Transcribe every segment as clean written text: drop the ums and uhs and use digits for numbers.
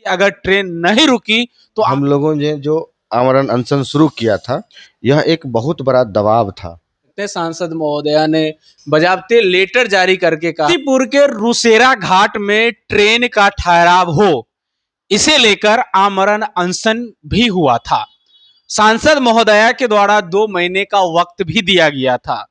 अगर ट्रेन नहीं रुकी तो हम लोगों ने जो आमरण अनशन शुरू किया था, यह एक बहुत बड़ा दबाव था। सांसद महोदया ने बजाबते लेटर जारी करके कहा गाजीपुर के रुसेरा घाट में ट्रेन का ठहराव हो, इसे लेकर आमरण अनशन भी हुआ था। सांसद महोदया के द्वारा 2 महीने का वक्त भी दिया गया था,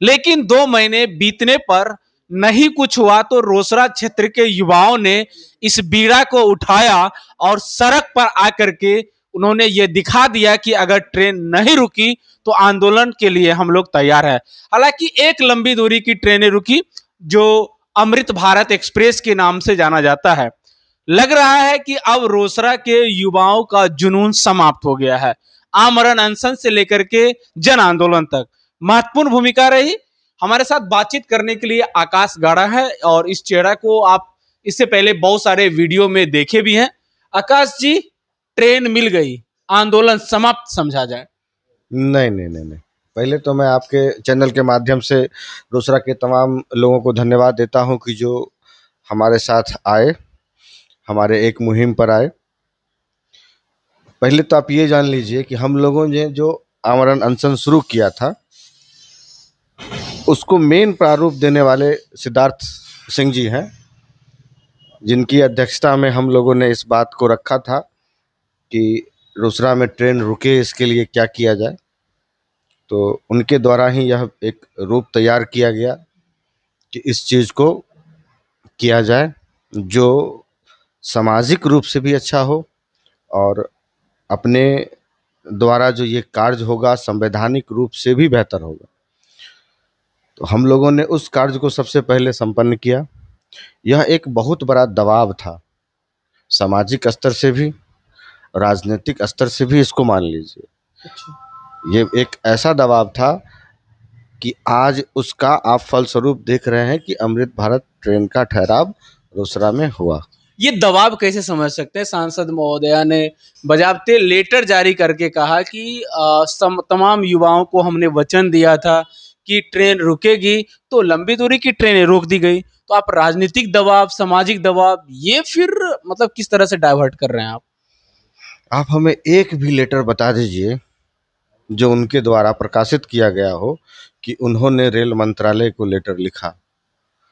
लेकिन 2 महीने बीतने पर नहीं कुछ हुआ तो रोसड़ा क्षेत्र के युवाओं ने इस बीड़ा को उठाया और सड़क पर आकर के उन्होंने ये दिखा दिया कि अगर ट्रेन नहीं रुकी तो आंदोलन के लिए हम लोग तैयार हैं। हालांकि एक लंबी दूरी की ट्रेनें रुकी जो अमृत भारत एक्सप्रेस के नाम से जाना जाता है। लग रहा है कि अब रोसड़ा के युवाओं का जुनून समाप्त हो गया है। आमरण अनशन से लेकर के जन आंदोलन तक महत्वपूर्ण भूमिका रही। हमारे साथ बातचीत करने के लिए आकाश गाड़ा है और इस चेहरा को आप इससे पहले बहुत सारे वीडियो में देखे भी हैं। आकाश जी, ट्रेन मिल गई, आंदोलन समाप्त समझा जाए? नहीं नहीं नहीं नहीं, पहले तो मैं आपके चैनल के माध्यम से रोसड़ा के तमाम लोगों को धन्यवाद देता हूं कि जो हमारे साथ आए, हमारे एक मुहिम पर आए। पहले तो आप ये जान लीजिए कि हम लोगों ने जो आमरण अनशन शुरू किया था, उसको मेन प्रारूप देने वाले सिद्धार्थ सिंह जी हैं, जिनकी अध्यक्षता में हम लोगों ने इस बात को रखा था कि रोसड़ा में ट्रेन रुके, इसके लिए क्या किया जाए। तो उनके द्वारा ही यह एक रूप तैयार किया गया कि इस चीज़ को किया जाए जो सामाजिक रूप से भी अच्छा हो और अपने द्वारा जो ये कार्य होगा संवैधानिक रूप से भी बेहतर होगा। तो हम लोगों ने उस कार्य को सबसे पहले संपन्न किया। यह एक बहुत बड़ा दबाव था, सामाजिक स्तर से भी, राजनीतिक स्तर से भी, इसको मान लीजिए। ये एक ऐसा दबाव था कि आज उसका आप फलस्वरूप देख रहे हैं कि अमृत भारत ट्रेन का ठहराव रोसड़ा में हुआ। ये दबाव कैसे समझ सकते हैं? सांसद महोदया ने बजाबते लेटर जारी करके कहा कि तमाम युवाओं को हमने वचन दिया था कि ट्रेन रुकेगी, तो लंबी दूरी की ट्रेनें रोक दी गई। तो आप राजनीतिक दबाव, सामाजिक दबाव, ये फिर मतलब किस तरह से डाइवर्ट कर रहे हैं आप? आप हमें एक भी लेटर बता दीजिए जो उनके द्वारा प्रकाशित किया गया हो कि उन्होंने रेल मंत्रालय को लेटर लिखा।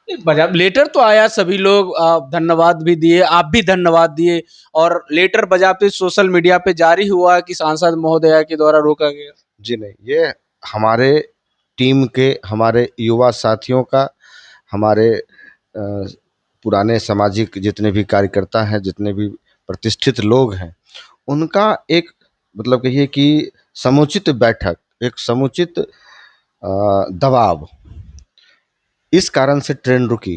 लेटर तो आया, सभी लोग धन्यवाद भी दिए, आप भी धन्यवाद दिए, और लेटर बजाते सोशल मीडिया पे जारी हुआ कि सांसद महोदया के द्वारा रोका गया। जी नहीं, ये हमारे टीम के, हमारे युवा साथियों का, हमारे पुराने सामाजिक जितने भी कार्यकर्ता हैं, जितने भी प्रतिष्ठित लोग हैं, उनका एक मतलब कहिए कि समुचित बैठक, एक समुचित दबाव, इस कारण से ट्रेन रुकी।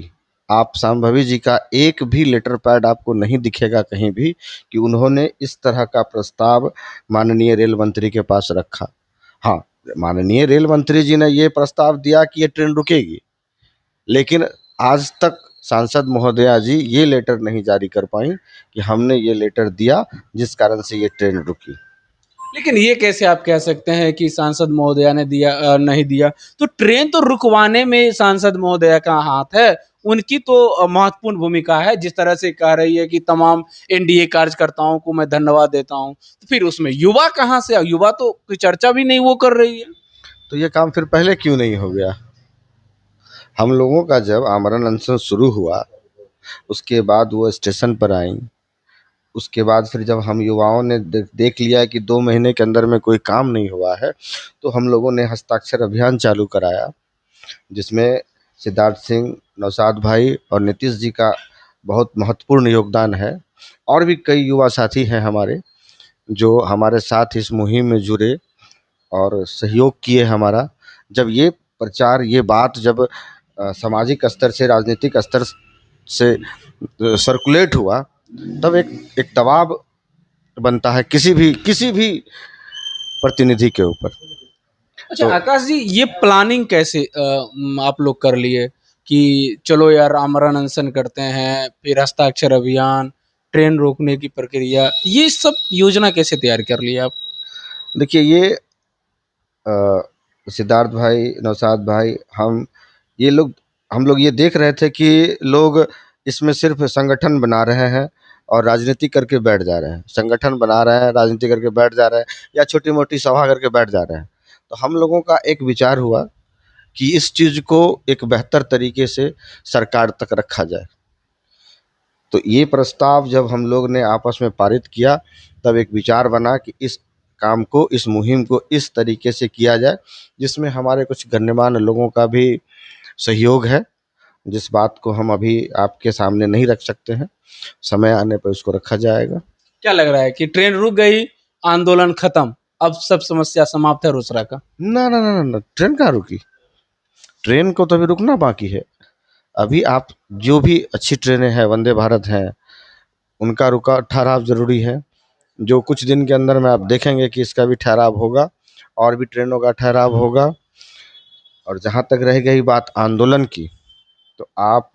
आप सांभवी जी का एक भी लेटर पैड आपको नहीं दिखेगा कहीं भी कि उन्होंने इस तरह का प्रस्ताव माननीय रेल मंत्री के पास रखा। हाँ, माननीय रेल मंत्री जी ने ये प्रस्ताव दिया कि ये ट्रेन रुकेगी, लेकिन आज तक सांसद महोदया जी ये लेटर नहीं जारी कर पाई कि हमने ये लेटर दिया जिस कारण से ये ट्रेन रुकी। लेकिन ये कैसे आप कह सकते हैं कि सांसद महोदया ने दिया नहीं दिया? तो ट्रेन तो रुकवाने में सांसद महोदया का हाथ है, उनकी तो महत्वपूर्ण भूमिका है। जिस तरह से कह रही है कि तमाम एनडीए कार्यकर्ताओं को मैं धन्यवाद देता हूं, तो फिर उसमें युवा कहां से? युवा तो कोई चर्चा भी नहीं वो कर रही है। तो ये काम फिर पहले क्यों नहीं हो गया? हम लोगों का जब आमरण अनशन शुरू हुआ, उसके बाद वो स्टेशन पर आई, उसके बाद फिर जब हम युवाओं ने देख लिया कि 2 महीने के अंदर में कोई काम नहीं हुआ है, तो हम लोगों ने हस्ताक्षर अभियान चालू कराया, जिसमें सिद्धार्थ सिंह, नौशाद भाई और नीतीश जी का बहुत महत्वपूर्ण योगदान है। और भी कई युवा साथी हैं हमारे जो हमारे साथ इस मुहिम में जुड़े और सहयोग किए हमारा। जब ये प्रचार, ये बात जब सामाजिक स्तर से, राजनीतिक स्तर से सर्कुलेट हुआ, तब एक दबाव बनता है किसी भी प्रतिनिधि के ऊपर। अच्छा आकाश जी, ये प्लानिंग कैसे आप लोग कर लिए कि चलो यार आमरण अनशन करते हैं, फिर हस्ताक्षर अभियान, ट्रेन रोकने की प्रक्रिया, ये सब योजना कैसे तैयार कर लिया आप? देखिए, ये सिद्धार्थ भाई, नौशाद भाई, हम लोग ये देख रहे थे कि लोग इसमें सिर्फ संगठन बना रहे हैं, और राजनीति करके बैठ जा रहे हैं, संगठन बना रहे हैं, राजनीति करके बैठ जा रहे हैं या छोटी मोटी सभा करके बैठ जा रहे हैं। तो हम लोगों का एक विचार हुआ कि इस चीज़ को एक बेहतर तरीके से सरकार तक रखा जाए। तो ये प्रस्ताव जब हम लोग ने आपस में पारित किया, तब एक विचार बना कि इस काम को, इस मुहिम को इस तरीके से किया जाए जिसमें हमारे कुछ गण्यमान्य लोगों का भी सहयोग है, जिस बात को हम अभी आपके सामने नहीं रख सकते हैं, समय आने पर उसको रखा जाएगा। क्या लग रहा है कि ट्रेन रुक गई, आंदोलन खत्म, अब सब समस्या समाप्त है रोसड़ा का? ना ना ना ना ना, ट्रेन कहाँ रुकी? ट्रेन को तो अभी रुकना बाकी है। अभी आप जो भी अच्छी ट्रेनें हैं, वंदे भारत हैं, उनका रुका ठहराव जरूरी है। जो कुछ दिन के अंदर में आप देखेंगे कि इसका भी ठहराव होगा और भी ट्रेनों का ठहराव होगा। और जहाँ तक रह गई बात आंदोलन की, तो आप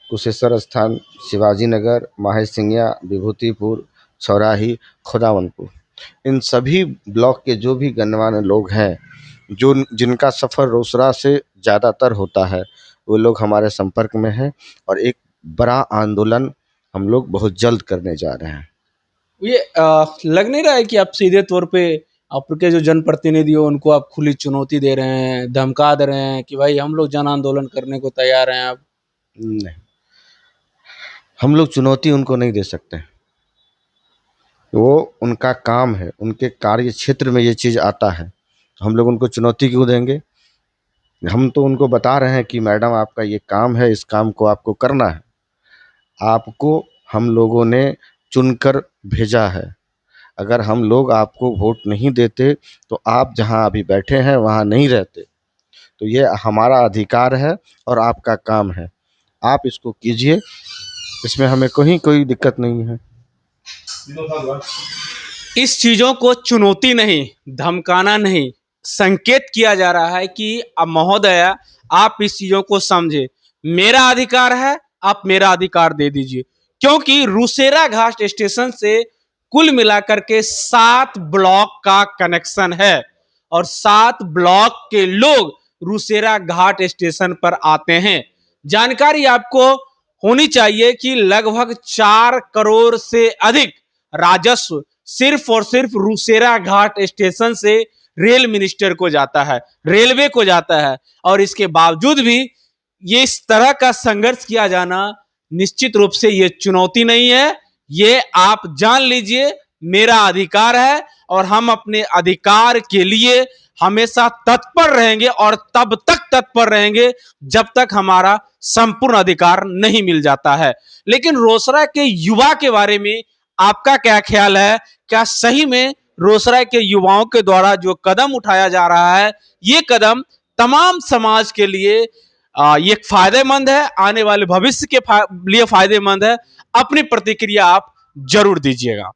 कुशेश्वर स्थान, शिवाजी नगर, माहे सिंघिया, विभूतिपुर, चौराही, खुदावनपुर, इन सभी ब्लॉक के जो भी गणमान्य लोग हैं, जो जिनका सफ़र रोसड़ा से ज़्यादातर होता है, वो लोग हमारे संपर्क में हैं और एक बड़ा आंदोलन हम लोग बहुत जल्द करने जा रहे हैं। ये लग नहीं रहा है कि आप सीधे तौर पे आपके जो जनप्रतिनिधि हो उनको आप खुली चुनौती दे रहे हैं, धमका दे रहे हैं कि भाई हम लोग जन आंदोलन करने को तैयार हैं? आप नहीं, हम लोग चुनौती उनको नहीं दे सकते। वो उनका काम है, उनके कार्य क्षेत्र में ये चीज़ आता है, तो हम लोग उनको चुनौती क्यों देंगे? हम तो उनको बता रहे हैं कि मैडम आपका ये काम है, इस काम को आपको करना है। आपको हम लोगों ने चुनकर भेजा है। अगर हम लोग आपको वोट नहीं देते तो आप जहां अभी बैठे हैं वहां नहीं रहते। तो ये हमारा अधिकार है और आपका काम है, आप इसको कीजिए, इसमें हमें कोई दिक्कत नहीं है। इस चीजों को चुनौती नहीं, धमकाना नहीं, संकेत किया जा रहा है कि अब महोदया आप इस चीजों को समझे, मेरा अधिकार है, आप मेरा अधिकार दे दीजिए। क्योंकि रूसेरा घाट स्टेशन से कुल मिलाकर के 7 ब्लॉक का कनेक्शन है और 7 ब्लॉक के लोग रूसेरा घाट स्टेशन पर आते हैं। जानकारी आपको होनी चाहिए कि लगभग 4 करोड़ से अधिक राजस्व सिर्फ और सिर्फ रूसेरा घाट स्टेशन से रेल मिनिस्टर को जाता है, रेलवे को जाता है। और इसके बावजूद भी ये इस तरह का संघर्ष किया जाना निश्चित रूप से ये चुनौती नहीं है। ये आप जान लीजिए मेरा अधिकार है और हम अपने अधिकार के लिए हमेशा तत्पर रहेंगे और तब तक तत्पर रहेंगे जब तक हमारा संपूर्ण अधिकार नहीं मिल जाता है। लेकिन रोसड़ा के युवा के बारे में आपका क्या ख्याल है? क्या सही में रोसड़ा के युवाओं के द्वारा जो कदम उठाया जा रहा है, ये कदम तमाम समाज के लिए ये फायदेमंद है, आने वाले भविष्य के लिए फायदेमंद है? अपनी प्रतिक्रिया आप जरूर दीजिएगा।